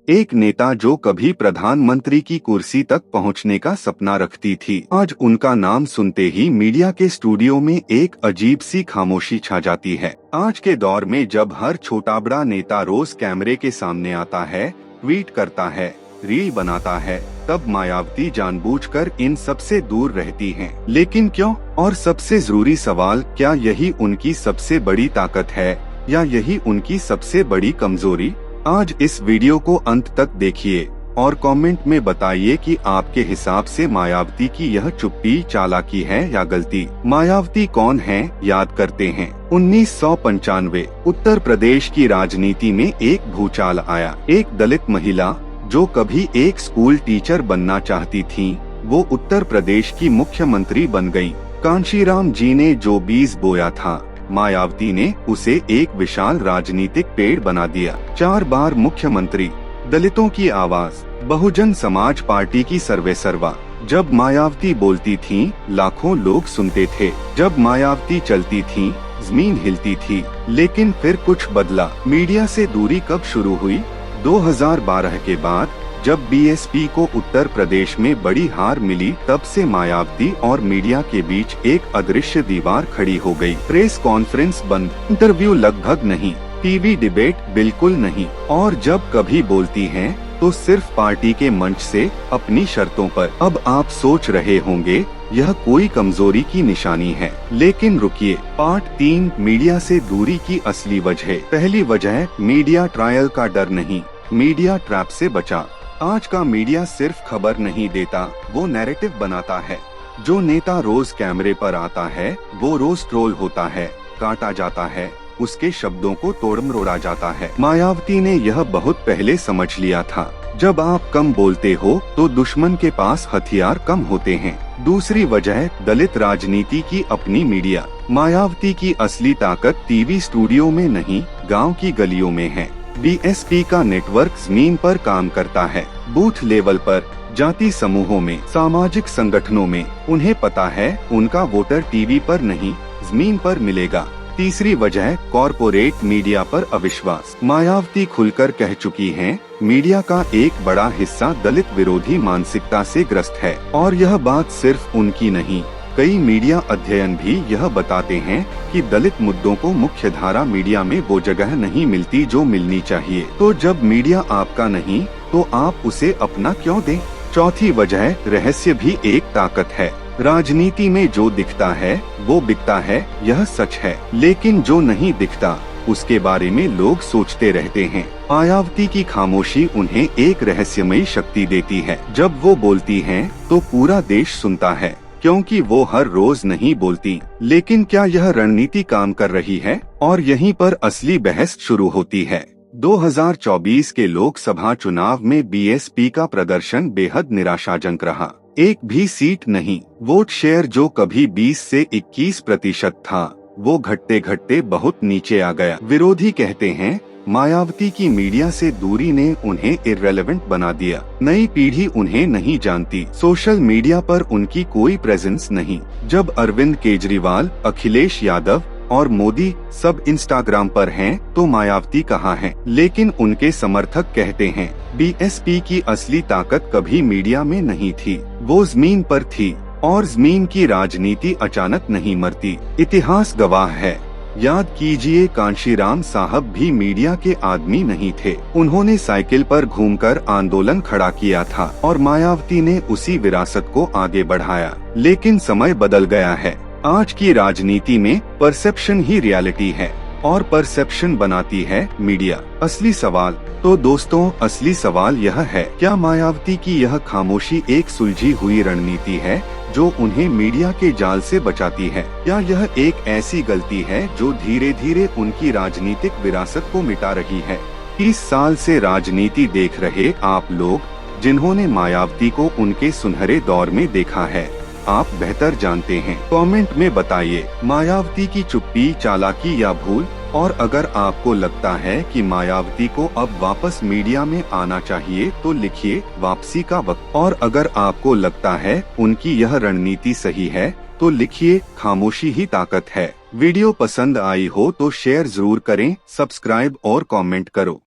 एक नेता जो कभी प्रधानमंत्री की कुर्सी तक पहुंचने का सपना रखती थी, आज उनका नाम सुनते ही मीडिया के स्टूडियो में एक अजीब सी खामोशी छा जाती है। आज के दौर में जब हर छोटा बड़ा नेता रोज कैमरे के सामने आता है, ट्वीट करता है, रील बनाता है, तब मायावती जानबूझकर इन सबसे दूर रहती हैं। लेकिन क्यों? और सबसे जरूरी सवाल, क्या यही उनकी सबसे बड़ी ताकत है या यही उनकी सबसे बड़ी कमजोरी? आज इस वीडियो को अंत तक देखिए और कमेंट में बताइए कि आपके हिसाब से मायावती की यह चुप्पी चालाकी है या गलती। मायावती कौन है? याद करते हैं। 1995 उत्तर प्रदेश की राजनीति में एक भूचाल आया। एक दलित महिला जो कभी एक स्कूल टीचर बनना चाहती थी, वो उत्तर प्रदेश की मुख्यमंत्री बन गयी। कांशीराम जी ने जो बीज बोया था, मायावती ने उसे एक विशाल राजनीतिक पेड़ बना दिया। 4 बार मुख्यमंत्री, दलितों की आवाज, बहुजन समाज पार्टी की सर्वेसर्वा। जब मायावती बोलती थीं, लाखों लोग सुनते थे। जब मायावती चलती थीं, जमीन हिलती थी। लेकिन फिर कुछ बदला। मीडिया से दूरी कब शुरू हुई? 2012 के बाद, जब बीएसपी को उत्तर प्रदेश में बड़ी हार मिली, तब से मायावती और मीडिया के बीच एक अदृश्य दीवार खड़ी हो गई। प्रेस कॉन्फ्रेंस बंद, इंटरव्यू लगभग नहीं, टीवी डिबेट बिल्कुल नहीं, और जब कभी बोलती हैं तो सिर्फ पार्टी के मंच से, अपनी शर्तों पर। अब आप सोच रहे होंगे यह कोई कमजोरी की निशानी है, लेकिन रुकिए। पार्ट 3, मीडिया से दूरी की असली वजह। पहली वजह, मीडिया ट्रायल का डर नहीं, मीडिया ट्रैप से बचा। आज का मीडिया सिर्फ खबर नहीं देता, वो नैरेटिव बनाता है। जो नेता रोज कैमरे पर आता है, वो रोज ट्रोल होता है, काटा जाता है, उसके शब्दों को तोड़-मरोड़ा जाता है। मायावती ने यह बहुत पहले समझ लिया था। जब आप कम बोलते हो तो दुश्मन के पास हथियार कम होते हैं। दूसरी वजह, दलित राजनीति की अपनी मीडिया। मायावती की असली ताकत टीवी स्टूडियो में नहीं, गाँव की गलियों में है। बीएसपी का नेटवर्क जमीन पर काम करता है, बूथ लेवल पर, जाति समूहों में, सामाजिक संगठनों में। उन्हें पता है उनका वोटर टीवी पर नहीं, जमीन पर मिलेगा। तीसरी वजह, कॉरपोरेट मीडिया पर अविश्वास। मायावती खुलकर कह चुकी हैं, मीडिया का एक बड़ा हिस्सा दलित विरोधी मानसिकता से ग्रस्त है। और यह बात सिर्फ उनकी नहीं, कई मीडिया अध्ययन भी यह बताते हैं कि दलित मुद्दों को मुख्यधारा मीडिया में वो जगह नहीं मिलती जो मिलनी चाहिए। तो जब मीडिया आपका नहीं, तो आप उसे अपना क्यों दें? चौथी वजह, रहस्य भी एक ताकत है। राजनीति में जो दिखता है वो बिकता है, यह सच है। लेकिन जो नहीं दिखता, उसके बारे में लोग सोचते रहते हैं। मायावती की खामोशी उन्हें एक रहस्यमयी शक्ति देती है। जब वो बोलती हैं, तो पूरा देश सुनता है, क्योंकि वो हर रोज नहीं बोलती। लेकिन क्या यह रणनीति काम कर रही है? और यहीं पर असली बहस शुरू होती है। 2024 के लोकसभा चुनाव में बीएसपी का प्रदर्शन बेहद निराशाजनक रहा। एक भी सीट नहीं। वोट शेयर जो कभी 20 से 21% था, वो घटते घटते बहुत नीचे आ गया। विरोधी कहते हैं, मायावती की मीडिया से दूरी ने उन्हें इररिलेवेंट बना दिया। नई पीढ़ी उन्हें नहीं जानती। सोशल मीडिया पर उनकी कोई प्रेजेंस नहीं। जब अरविंद केजरीवाल, अखिलेश यादव और मोदी सब इंस्टाग्राम पर हैं, तो मायावती कहाँ हैं? लेकिन उनके समर्थक कहते हैं, बीएसपी की असली ताकत कभी मीडिया में नहीं थी, वो जमीन पर थी। और जमीन की राजनीति अचानक नहीं मरती, इतिहास गवाह है। याद कीजिए, कांशीराम साहब भी मीडिया के आदमी नहीं थे। उन्होंने साइकिल पर घूमकर आंदोलन खड़ा किया था और मायावती ने उसी विरासत को आगे बढ़ाया। लेकिन समय बदल गया है। आज की राजनीति में परसेप्शन ही रियलिटी है और परसेप्शन बनाती है मीडिया। असली सवाल तो दोस्तों, असली सवाल यह है, क्या मायावती की यह खामोशी एक सुलझी हुई रणनीति है जो उन्हें मीडिया के जाल से बचाती है, या यह एक ऐसी गलती है जो धीरे धीरे उनकी राजनीतिक विरासत को मिटा रही है? 30 साल से राजनीति देख रहे आप लोग, जिन्होंने मायावती को उनके सुनहरे दौर में देखा है, आप बेहतर जानते हैं। कमेंट में बताइए, मायावती की चुप्पी चालाकी या भूल? और अगर आपको लगता है कि मायावती को अब वापस मीडिया में आना चाहिए, तो लिखिए वापसी का वक्त। और अगर आपको लगता है उनकी यह रणनीति सही है, तो लिखिए खामोशी ही ताकत है। वीडियो पसंद आई हो तो शेयर जरूर करें, सब्सक्राइब और कमेंट करो।